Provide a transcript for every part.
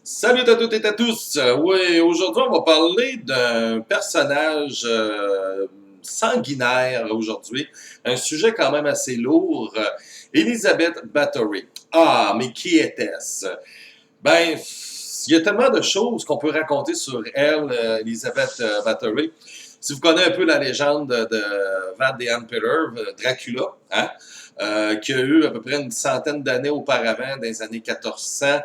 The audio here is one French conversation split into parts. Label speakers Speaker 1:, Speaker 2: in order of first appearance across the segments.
Speaker 1: Salut à toutes et à tous. Oui, aujourd'hui, on va parler d'un personnage sanguinaire aujourd'hui. Un sujet quand même assez lourd. Elizabeth Bathory. Ah, mais qui était-ce? Ben, il y a tellement de choses qu'on peut raconter sur elle, Elizabeth Bathory. Si vous connaissez un peu la légende de Vlad the Impaler, Dracula, hein, qui a eu à peu près une centaine d'années auparavant, dans les années 1400,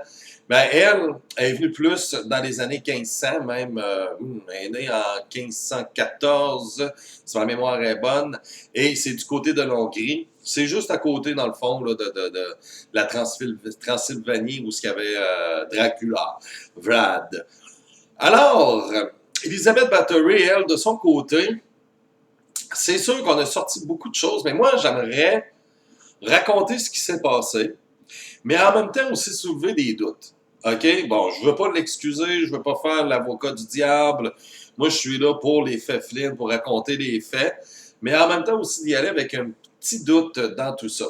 Speaker 1: ben, elle est venue plus dans les années 1500, même, elle est née en 1514, si ma mémoire est bonne, et c'est du côté de l'Hongrie. C'est juste à côté, dans le fond, là, de la Transylvanie, où il y avait Dracula, Vlad. Alors, Elizabeth Bathory, elle, de son côté, c'est sûr qu'on a sorti beaucoup de choses, mais moi, j'aimerais raconter ce qui s'est passé, mais en même temps aussi soulever des doutes. OK? Bon, je ne veux pas l'excuser, je ne veux pas faire l'avocat du diable. Moi, je suis là pour les faits Flynn, pour raconter les faits, mais en même temps aussi d'y aller avec un petit doute dans tout ça.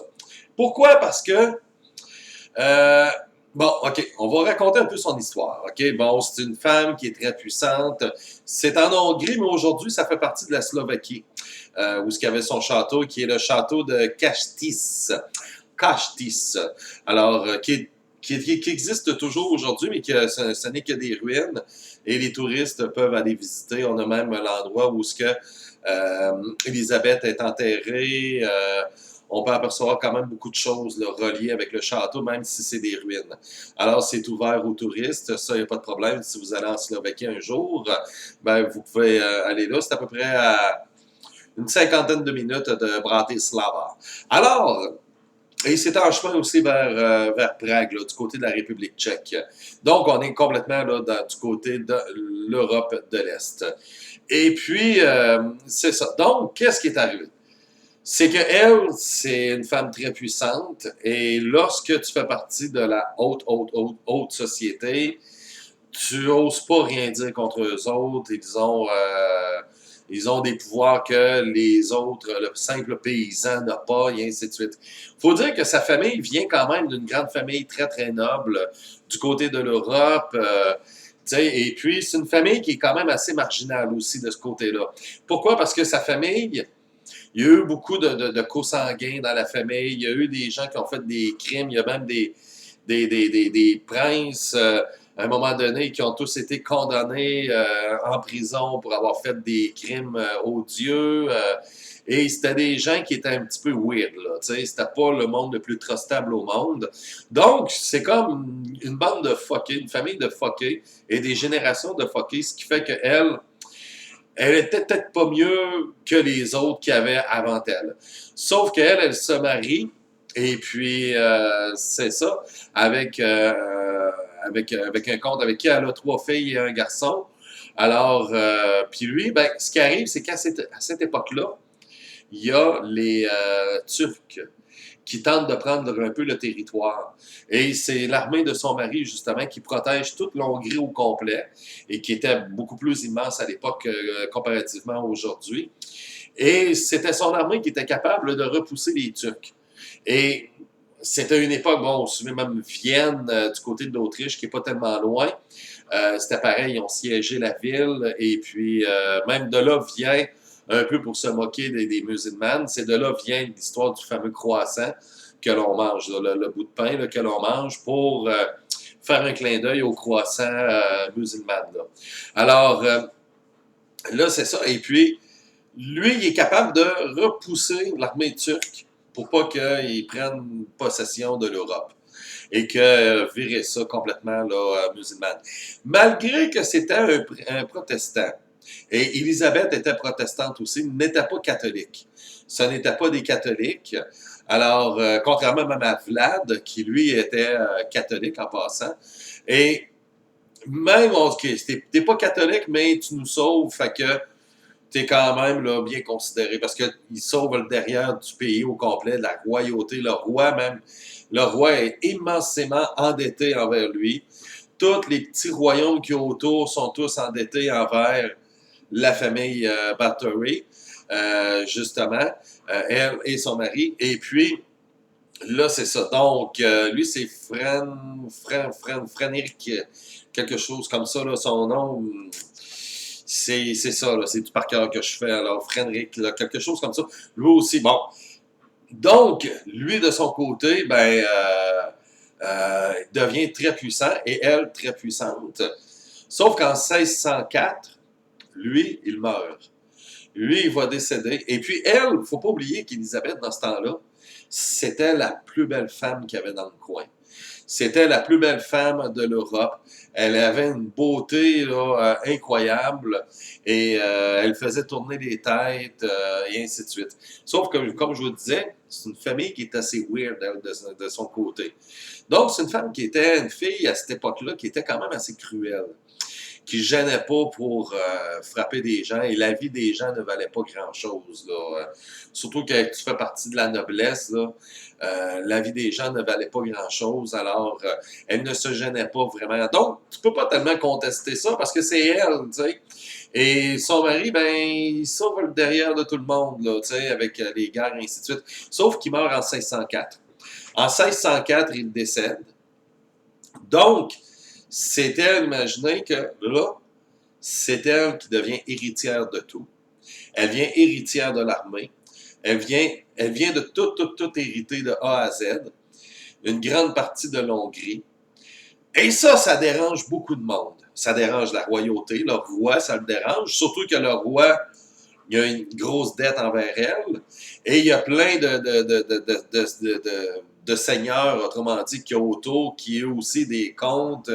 Speaker 1: Pourquoi? Parce que euh, bon, OK, on va raconter un peu son histoire. OK, bon, c'est une femme qui est très puissante. C'est en Hongrie, mais aujourd'hui, ça fait partie de la Slovaquie, où il y avait son château, qui est le château de Kastis. Kastis. Alors, qui existe toujours aujourd'hui, mais ce n'est que des ruines. Et les touristes peuvent aller visiter. On a même l'endroit où ce que Elisabeth est enterrée. On peut apercevoir quand même beaucoup de choses là, reliées avec le château, même si c'est des ruines. Alors, c'est ouvert aux touristes, ça, il n'y a pas de problème. Si vous allez en Slovaquie un jour, ben, vous pouvez aller là. C'est à peu près à une cinquantaine de minutes de Bratislava. Alors, et c'est en chemin aussi vers Prague, là, du côté de la République tchèque. Donc, on est complètement là, du côté de l'Europe de l'Est. Et puis, c'est ça. Donc, qu'est-ce qui est arrivé? C'est que elle, c'est une femme très puissante et lorsque tu fais partie de la haute société, tu oses pas rien dire contre eux autres. Ils ont des pouvoirs que les autres, le simple paysan n'a pas, et ainsi de suite. Faut dire que sa famille vient quand même d'une grande famille très, très noble du côté de l'Europe. Et puis, c'est une famille qui est quand même assez marginale aussi de ce côté-là. Pourquoi? Parce que sa famille, il y a eu beaucoup de consanguins dans la famille. Il y a eu des gens qui ont fait des crimes. Il y a même des princes, à un moment donné, qui ont tous été condamnés en prison pour avoir fait des crimes odieux. Et c'était des gens qui étaient un petit peu weird, là. Tu sais, c'était pas le monde le plus trustable au monde. Donc, c'est comme une bande de fuckés, une famille de fuckés et des générations de fuckés, ce qui fait qu'elle, elle était peut-être pas mieux que les autres qu'il y avait avant elle. Sauf qu'elle, elle se marie, et puis c'est ça, avec un couple avec qui elle a 3 filles et un garçon. Alors, puis lui, ben, ce qui arrive, c'est qu'à cette époque-là, il y a les Turcs qui tentent de prendre un peu le territoire. Et c'est l'armée de son mari, justement, qui protège toute l'Hongrie au complet et qui était beaucoup plus immense à l'époque comparativement aujourd'hui. Et c'était son armée qui était capable de repousser les Turcs. Et c'était une époque, bon, on se souvient même Vienne, du côté de l'Autriche, qui n'est pas tellement loin. C'était pareil, ils ont siégé la ville, et puis même de là vient, un peu pour se moquer des musulmans, c'est de là vient l'histoire du fameux croissant que l'on mange, là, le bout de pain là, que l'on mange pour faire un clin d'œil au croissant musulman. Là. Alors, là, c'est ça. Et puis, lui, il est capable de repousser l'armée turque pour pas qu'ils prennent possession de l'Europe et que virer ça complètement là, musulmane. Malgré que c'était un protestant, et Élisabeth était protestante aussi, n'était pas catholique. Ce n'était pas des catholiques. Alors, contrairement même à Vlad, qui lui était catholique en passant, et même, OK, t'es pas catholique, mais tu nous sauves, fait que t'es quand même là, bien considéré parce qu'il sauve le derrière du pays au complet, de la royauté. Le roi est immensément endetté envers lui. Tous les petits royaumes qui ont autour sont tous endettés envers la famille Bathory, justement, elle et son mari. Et puis, là, c'est ça. Donc, lui, c'est Frédéric, quelque chose comme ça, là, son nom. C'est ça, là, c'est du par cœur que je fais. Alors, Frédéric, là, quelque chose comme ça. Lui aussi, bon. Donc, lui, de son côté, ben, devient très puissant et elle, très puissante. Sauf qu'en 1604, lui, il meurt. Lui, il va décéder. Et puis, elle, il ne faut pas oublier qu'Élisabeth, dans ce temps-là, c'était la plus belle femme qu'il y avait dans le coin. C'était la plus belle femme de l'Europe. Elle avait une beauté là, incroyable et elle faisait tourner les têtes et ainsi de suite. Sauf que, comme je vous disais, c'est une famille qui est assez weird elle, de son côté. Donc, c'est une femme qui était une fille à cette époque-là qui était quand même assez cruelle, qui ne gênait pas pour frapper des gens et la vie des gens ne valait pas grand-chose. Surtout que tu fais partie de la noblesse, là, la vie des gens ne valait pas grand-chose, alors elle ne se gênait pas vraiment. Donc, tu peux pas tellement contester ça parce que c'est elle, tu sais. Et son mari, ben, il sauve le derrière de tout le monde, là, tu sais, avec les guerres et ainsi de suite. Sauf qu'il meurt en 1604. En 1604, il décède. Donc, c'est elle, imaginez que là, c'est elle qui devient héritière de tout. Elle vient héritière de l'armée. Elle vient de tout hériter de A à Z. Une grande partie de l'Hongrie. Et ça dérange beaucoup de monde. Ça dérange la royauté. Le roi, ça le dérange. Surtout que le roi, il y a une grosse dette envers elle. Et il y a plein de seigneurs, autrement dit, qui ont autour, qui eux aussi des comptes,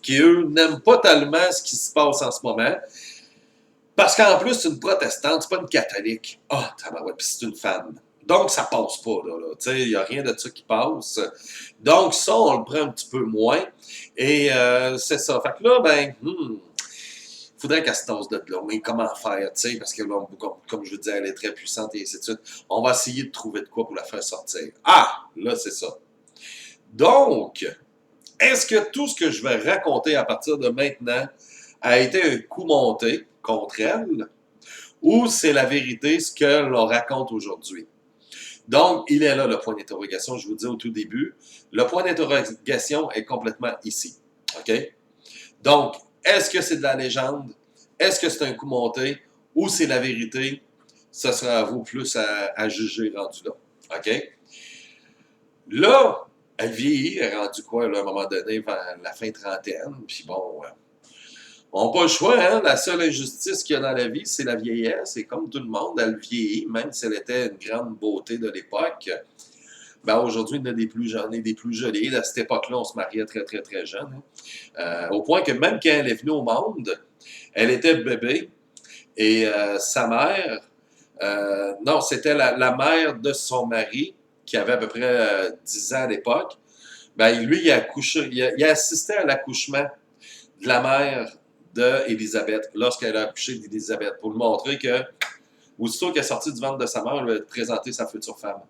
Speaker 1: qui eux n'aiment pas tellement ce qui se passe en ce moment. Parce qu'en plus, c'est une protestante, c'est pas une catholique. Ah, oh, puis c'est une femme. Donc, ça passe pas, là. Tu sais, il n'y a rien de ça qui passe. Donc, ça, on le prend un petit peu moins. Et c'est ça. Fait que là, ben, faudrait qu'elle se tasse de là. Mais comment faire, tu sais, parce que, là, comme je vous disais, elle est très puissante et ainsi de suite. On va essayer de trouver de quoi pour la faire sortir. Ah, là, c'est ça. Donc, est-ce que tout ce que je vais raconter à partir de maintenant a été un coup monté contre elle, ou c'est la vérité ce que l'on raconte aujourd'hui? Donc, il est là le point d'interrogation, je vous dis au tout début. Le point d'interrogation est complètement ici. OK? Donc, est-ce que c'est de la légende? Est-ce que c'est un coup monté? Ou c'est la vérité? Ce sera à vous plus à juger rendu là. OK? Là, elle vieillit, elle est rendue quoi, là, à un moment donné, vers la fin trentaine, puis bon, on n'a pas le choix, hein? La seule injustice qu'il y a dans la vie, c'est la vieillesse. Et comme tout le monde, elle vieillit, même si elle était une grande beauté de l'époque. Ben aujourd'hui, il y en a des plus jeunes et des plus jolies. À cette époque-là, on se mariait très, très, très jeune. Au point que même quand elle est venue au monde, elle était bébé. Et sa mère, non, c'était la mère de son mari, qui avait à peu près 10 ans à l'époque. Ben, lui, il a assisté à l'accouchement de la mère d'Élisabeth, lorsqu'elle a accouché d'Élisabeth, pour lui montrer que, aussitôt qu'elle est sortie du ventre de sa mère, elle va présenter sa future femme.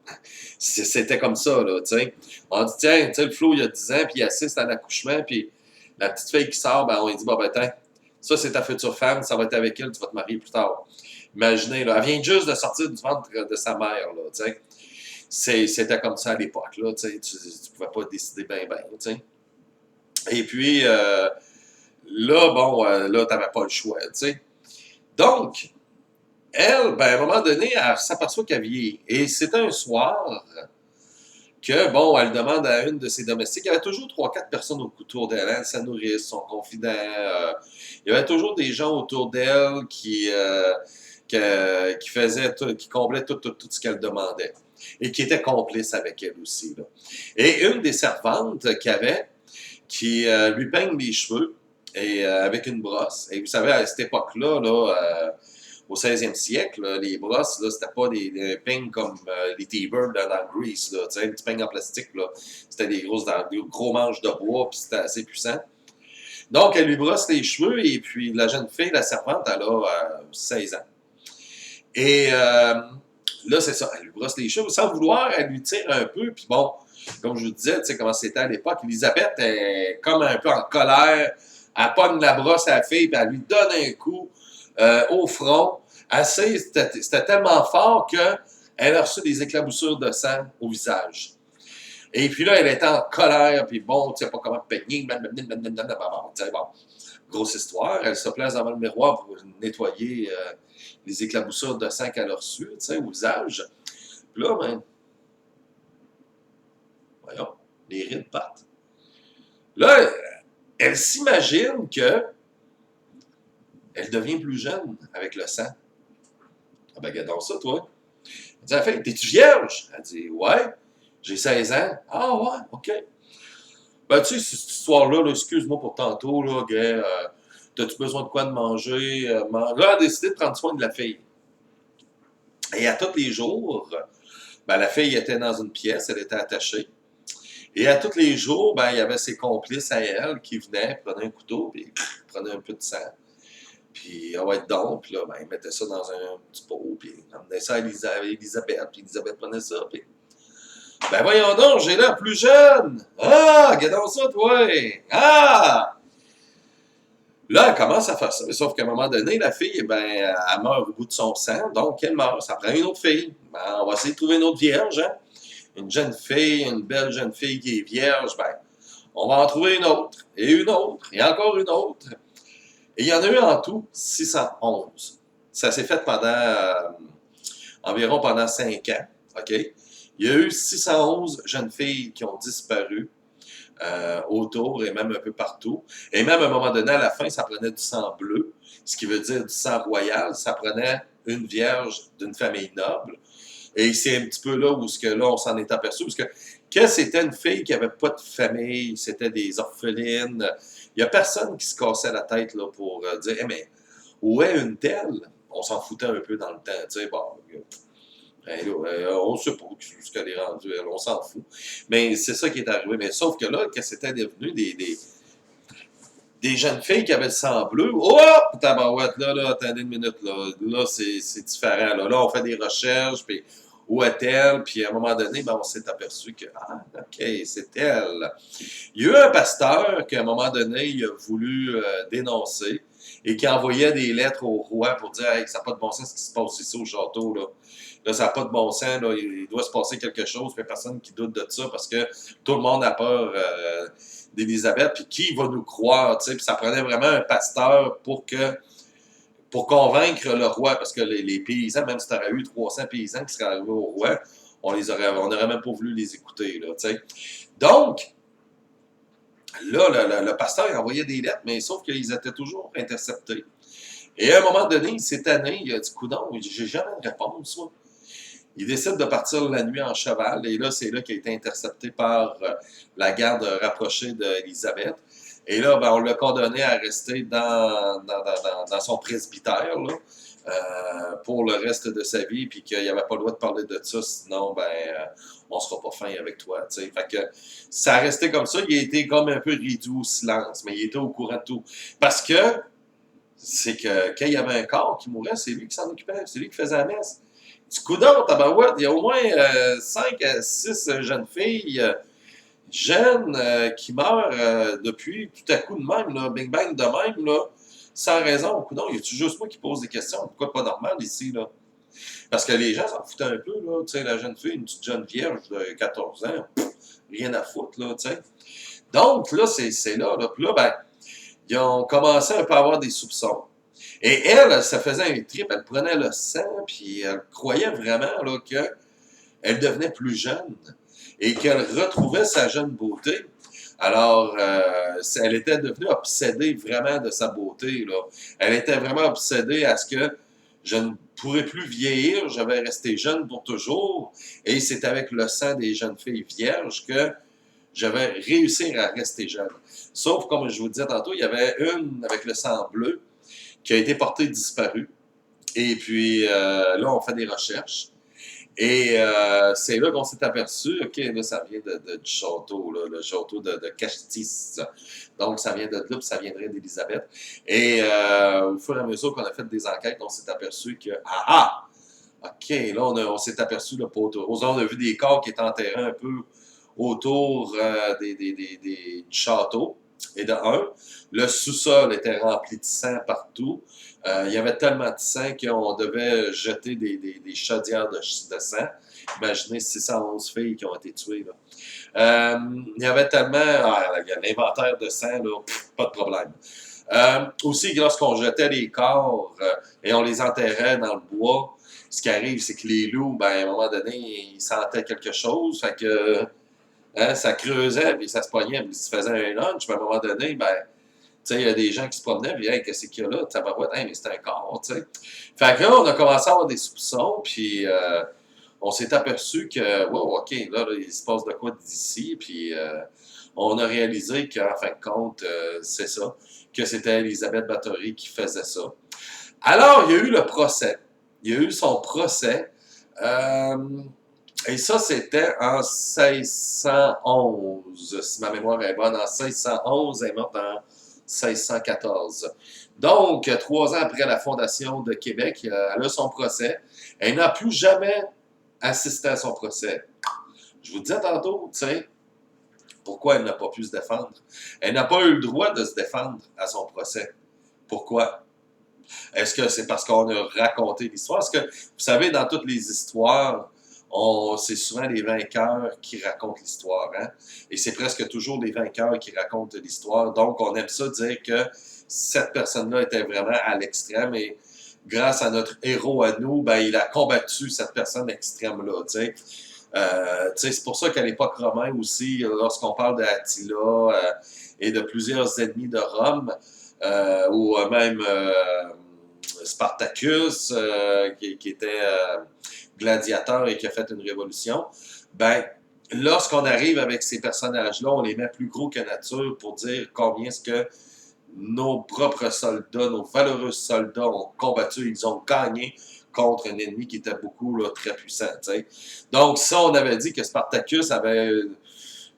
Speaker 1: C'était comme ça, là, tu sais. On dit, tiens, tu sais, le Flo, il a 10 ans, puis il assiste à l'accouchement, puis la petite fille qui sort, ben, on lui dit, bon, ben, tiens, ça, c'est ta future femme, ça va être avec elle, tu vas te marier plus tard. Imaginez, là, elle vient juste de sortir du ventre de sa mère, là, tu sais. C'était comme ça à l'époque, là, tu sais, tu pouvais pas décider bien, bien, tu sais. Et puis, là, bon, là, t'avais pas le choix, tu sais. Donc, elle, ben, à un moment donné, elle s'aperçoit qu'elle vieillit. Et c'est un soir que, bon, elle demande à une de ses domestiques, il y avait toujours 3-4 personnes autour d'elle, hein, sa nourrice, son confident, il y avait toujours des gens autour d'elle qui faisaient, qui comblaient tout ce qu'elle demandait. Et qui étaient complices avec elle aussi, là. Et une des servantes qu'il y avait, qui lui peigne les cheveux, et avec une brosse. Et vous savez, à cette époque-là, là, au 16e siècle, là, les brosses, là, c'était pas des peignes comme les T-Bird dans Grease, là, tu sais, des petits peignes en plastique, là. C'était des gros manches de bois, puis c'était assez puissant. Donc, elle lui brosse les cheveux, et puis la jeune fille, la servante, elle a 16 ans. Et là, c'est ça, elle lui brosse les cheveux. Sans vouloir, elle lui tire un peu, puis bon, comme je vous disais, tu sais comment c'était à l'époque, Elisabeth est comme un peu en colère. Elle pogne la brosse à la fille, puis elle lui donne un coup au front. C'était tellement fort qu'elle a reçu des éclaboussures de sang au visage. Et puis là, elle était en colère, puis bon, tu sais pas comment peigner, blablabla, tu sais, bon, grosse histoire. Elle se place devant le miroir pour nettoyer les éclaboussures de sang qu'elle a reçues, tu sais, au visage. Puis là, ben, voyons, les rides partent. Là, elle s'imagine que elle devient plus jeune avec le sang. Ah ben, regarde ça, toi. Elle dit, fait, t'es-tu vierge? Elle dit, ouais, j'ai 16 ans. Ah ouais, OK. Ben, tu sais, cette histoire-là, là, excuse-moi pour tantôt, là, gars, t'as-tu besoin de quoi de manger? Là, elle a décidé de prendre soin de la fille. Et à tous les jours, ben, la fille était dans une pièce, elle était attachée. Et à tous les jours, ben, il y avait ses complices à elle qui venaient, prenaient un couteau, puis prenaient un peu de sang. Puis, ah ouais, donc, puis là, ben, ils mettaient ça dans un petit pot, puis ils emmenaient ça à Elisabeth, puis Elisabeth prenait ça, puis ben voyons donc, j'ai l'air plus jeune. Ah, regardons ça, toi. Ah! Là, elle commence à faire ça. Sauf qu'à un moment donné, la fille, ben, elle meurt au bout de son sang, donc elle meurt. Ça prend une autre fille. Ben, on va essayer de trouver une autre vierge, hein? Une jeune fille, une belle jeune fille qui est vierge, ben, on va en trouver une autre, et encore une autre. Et il y en a eu en tout 611. Ça s'est fait pendant environ pendant 5 ans. OK? Il y a eu 611 jeunes filles qui ont disparu autour et même un peu partout. Et même à un moment donné, à la fin, ça prenait du sang bleu, ce qui veut dire du sang royal. Ça prenait une vierge d'une famille noble. Et c'est un petit peu là où là, on s'en est aperçu. Parce que c'était une fille qui n'avait pas de famille, c'était des orphelines. Il n'y a personne qui se cassait la tête là, pour dire hey, mais où est une telle? On s'en foutait un peu dans le temps. Tu sais, bon, on ne sait pas ce qu'elle est rendue, elle, on s'en fout. Mais c'est ça qui est arrivé. Mais sauf que là, que c'était devenu des jeunes filles qui avaient le sang bleu. Oh! Tabarouette, là, attendez une minute, là c'est différent. Là, on fait des recherches, puis où est-elle? Puis à un moment donné, ben, on s'est aperçu que, ah, OK, c'est elle. Il y a eu un pasteur qui, à un moment donné, il a voulu dénoncer et qui envoyait des lettres au roi pour dire hey, ça n'a pas de bon sens ce qui se passe ici au château. Là, ça n'a pas de bon sens. Là, il doit se passer quelque chose. Il n'y a personne qui doute de ça parce que tout le monde a peur d'Élisabeth. Puis qui va nous croire? Puis ça prenait vraiment un pasteur pour convaincre le roi. Parce que les paysans, même si tu aurais eu 300 paysans qui seraient arrivés au roi, on n'aurait même pas voulu les écouter. Là, donc, là, le pasteur il envoyait des lettres, mais sauf qu'ils étaient toujours interceptés. Et à un moment donné, cette année, il a dit coudonc, j'ai jamais de réponse. Moi. Il décide de partir la nuit en cheval, et là, c'est là qu'il a été intercepté par la garde rapprochée d'Élisabeth. Et là, ben, on l'a condamné à rester dans son presbytère là, pour le reste de sa vie, puis qu'il n'avait pas le droit de parler de ça, sinon, ben, on sera pas fin avec toi. T'sais. Fait que ça a resté comme ça. Il a été comme un peu réduit au silence, mais il était au courant de tout. Parce que c'est que quand il y avait un corps qui mourait, c'est lui qui s'en occupait, c'est lui qui faisait la messe. Du coup d'or, tabarouette, il y a au moins 5 à 6 jeunes filles jeunes qui meurent depuis tout à coup de même, là, bing bang de même, là, sans raison. Coudonc, y a-tu juste moi qui pose des questions? Pourquoi pas normal ici, là? Parce que les gens s'en foutaient un peu, là. Tu sais, la jeune fille, une petite jeune vierge de 14 ans, rien à foutre, là, tu sais. Donc, là, c'est là, là. Puis là, ben, ils ont commencé un peu à avoir des soupçons. Et elle, ça faisait un trip, elle prenait le sang, puis elle croyait vraiment là, qu'elle devenait plus jeune et qu'elle retrouvait sa jeune beauté. Alors, elle était devenue obsédée vraiment de sa beauté. Là. Elle était vraiment obsédée à ce que je ne pourrais plus vieillir, je vais rester jeune pour toujours. Et c'est avec le sang des jeunes filles vierges que je vais réussir à rester jeune. Sauf, comme je vous disais tantôt, il y avait une avec le sang bleu qui a été portée disparue. Et puis, là, on fait des recherches. Et c'est là qu'on s'est aperçu, OK, là, ça vient du château, là, le château de Castis. Donc, ça vient de là, puis ça viendrait d'Élisabeth. Et au fur et à mesure qu'on a fait des enquêtes, on s'est aperçu que, OK, là, on s'est aperçu, là, on a vu des corps qui étaient enterrés un peu autour du château. Et de un, le sous-sol était rempli de sang partout. Il y avait tellement de sang qu'on devait jeter des chaudières de sang. Imaginez 611 filles qui ont été tuées. Là. Il y avait tellement... Ah, l'inventaire de sang, là, pas de problème. Aussi, lorsqu'on jetait les corps et on les enterrait dans le bois, ce qui arrive, c'est que les loups, ben, à un moment donné, ils sentaient quelque chose, fait que hein, ça creusait, puis ça se pognait, puis ça faisait un lunch, puis à un moment donné, ben, tu sais, il y a des gens qui se promenaient, puis hey, qu'est-ce qu'il y a là? Ça va voir, hey, mais c'est un corps, tu sais. Fait que là, on a commencé à avoir des soupçons, puis on s'est aperçu que, wow, OK, là, il se passe de quoi d'ici, puis on a réalisé qu'en fin de compte, c'est ça, que c'était Elisabeth Bathory qui faisait ça. Alors, il y a eu le procès. Il y a eu son procès. Euh, et ça, c'était en 1611, si ma mémoire est bonne. En 1611, elle est morte en 1614. Donc, 3 ans après la fondation de Québec, elle a son procès. Elle n'a plus jamais assisté à son procès. Je vous disais tantôt, tu sais, pourquoi elle n'a pas pu se défendre. Elle n'a pas eu le droit de se défendre à son procès. Pourquoi? Est-ce que c'est parce qu'on a raconté l'histoire? Parce que, vous savez, dans toutes les histoires, c'est souvent les vainqueurs qui racontent l'histoire. Hein? Et c'est presque toujours les vainqueurs qui racontent l'histoire. Donc, on aime ça dire que cette personne-là était vraiment à l'extrême et grâce à notre héros à nous, ben, il a combattu cette personne extrême-là. C'est pour ça qu'à l'époque romaine aussi, lorsqu'on parle d'Attila et de plusieurs ennemis de Rome, ou même Spartacus, qui était gladiateur et qui a fait une révolution, ben, lorsqu'on arrive avec ces personnages-là, on les met plus gros que nature pour dire combien est-ce que nos propres soldats, nos valeureux soldats ont combattu, ils ont gagné contre un ennemi qui était beaucoup là, très puissant. T'sais. Donc, ça, on avait dit que Spartacus avait...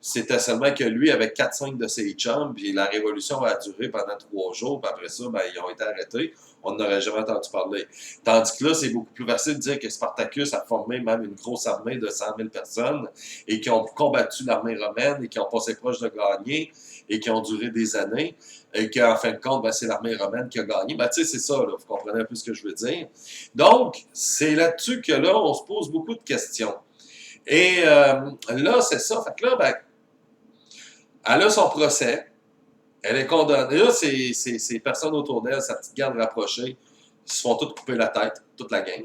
Speaker 1: C'était seulement que lui, avec 4-5 de ses chums, puis la révolution a duré pendant 3 jours, puis après ça, ben, ils ont été arrêtés. On n'aurait jamais entendu parler. Tandis que là, c'est beaucoup plus facile de dire que Spartacus a formé même une grosse armée de 100 000 personnes et qui ont combattu l'armée romaine et qui ont passé proche de gagner et qui ont duré des années et qu'en fin de compte, ben, c'est l'armée romaine qui a gagné. Ben, tu sais, c'est ça, là, vous comprenez un peu ce que je veux dire. Donc, c'est là-dessus que là, on se pose beaucoup de questions. Et là, c'est ça. Fait que là, ben, elle a son procès. Elle est condamnée. Là, ces personnes autour d'elle, sa petite garde rapprochée, ils se font toutes couper la tête, toute la gang.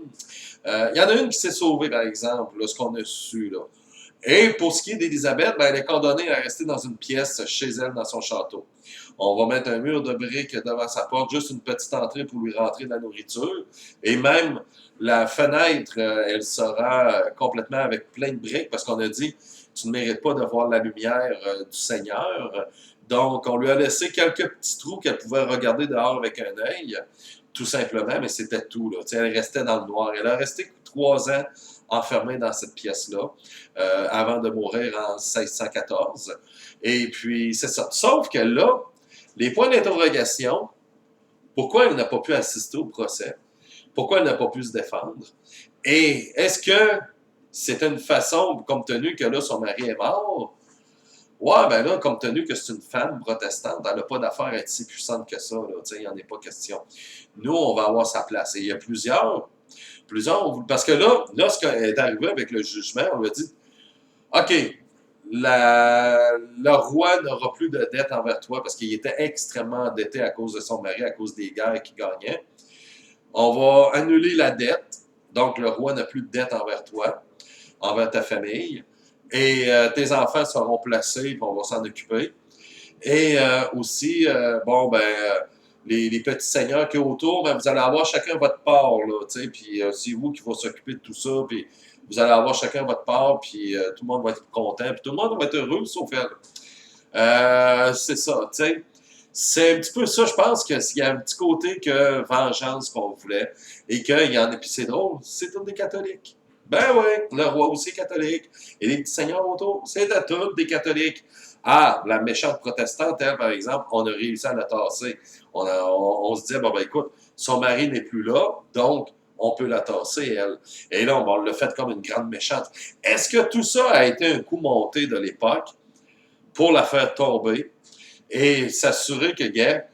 Speaker 1: Il y en a une qui s'est sauvée, par exemple, là, ce qu'on a su. Là. Et pour ce qui est d'Élisabeth, ben, elle est condamnée à rester dans une pièce chez elle, dans son château. On va mettre un mur de briques devant sa porte, juste une petite entrée pour lui rentrer de la nourriture. Et même la fenêtre, elle sera complètement avec plein de briques parce qu'on a dit tu ne mérites pas de voir la lumière du Seigneur. Donc, on lui a laissé quelques petits trous qu'elle pouvait regarder dehors avec un œil, tout simplement, mais c'était tout. Là. Elle restait dans le noir. Elle a resté 3 ans enfermée dans cette pièce-là, avant de mourir en 1614. Et puis, c'est ça. Sauf que là, les points d'interrogation, pourquoi elle n'a pas pu assister au procès? Pourquoi elle n'a pas pu se défendre? Et est-ce que c'est une façon, compte tenu que là, son mari est mort, ouais, ben là, compte tenu que c'est une femme protestante, elle n'a pas d'affaire à être si puissante que ça, là, il n'y en est pas question. Nous, on va avoir sa place. Et il y a plusieurs, parce que là, lorsqu'elle est arrivée avec le jugement, on lui a dit, OK, le roi n'aura plus de dette envers toi parce qu'il était extrêmement endetté à cause de son mari, à cause des guerres qu'il gagnait. On va annuler la dette, donc le roi n'a plus de dette envers toi, envers ta famille, et tes enfants seront placés, puis on va s'en occuper. Et aussi, les petits seigneurs qui sont autour, ben, vous allez avoir chacun votre part, là, tu sais, puis c'est vous qui va s'occuper de tout ça, puis vous allez avoir chacun votre part, puis tout le monde va être content, puis tout le monde va être heureux, sauf elle. C'est ça, tu sais. C'est un petit peu ça, je pense qu'il y a un petit côté que vengeance qu'on voulait, et qu'il y en a, puis c'est drôle, c'est tous des catholiques. Ben oui, le roi aussi est catholique, et les petits seigneurs autour, c'est à tous des catholiques. Ah, la méchante protestante, elle, par exemple, on a réussi à la tasser. On se dit, bon, ben écoute, son mari n'est plus là, donc on peut la tasser, elle. Et là, on l'a fait comme une grande méchante. Est-ce que tout ça a été un coup monté de l'époque pour la faire tomber et s'assurer que, gars,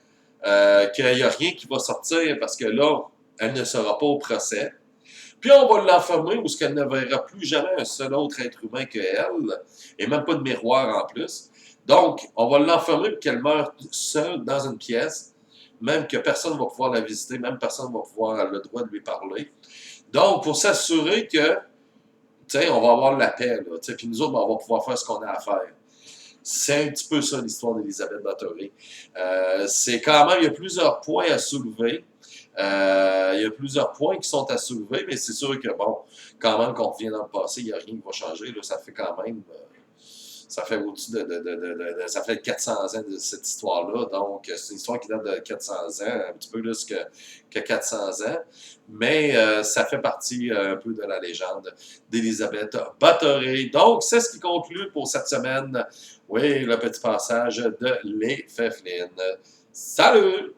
Speaker 1: qu'il n'y a rien qui va sortir parce que là, elle ne sera pas au procès. Puis on va l'enfermer où ce qu'elle ne verra plus jamais un seul autre être humain qu'elle, et même pas de miroir en plus. Donc, on va l'enfermer pour qu'elle meure seule dans une pièce, même que personne ne va pouvoir la visiter, même personne ne va pouvoir avoir le droit de lui parler. Donc, pour s'assurer que, tu sais, on va avoir la paix, là, tu sais, puis nous autres, ben, on va pouvoir faire ce qu'on a à faire. C'est un petit peu ça l'histoire d'Elisabeth Báthory. C'est quand même, il y a plusieurs points à soulever. Il y a plusieurs points qui sont à soulever, mais c'est sûr que, bon, quand même, qu'on revient dans le passé, il n'y a rien qui va changer. Là, ça fait quand même, ça fait au-dessus ça fait 400 ans de cette histoire-là. Donc, c'est une histoire qui date de 400 ans, un petit peu plus que 400 ans. Mais ça fait partie un peu de la légende d'Elisabeth Báthory. Donc, c'est ce qui conclut pour cette semaine. Oui, le petit passage de Les Feflines. Salut!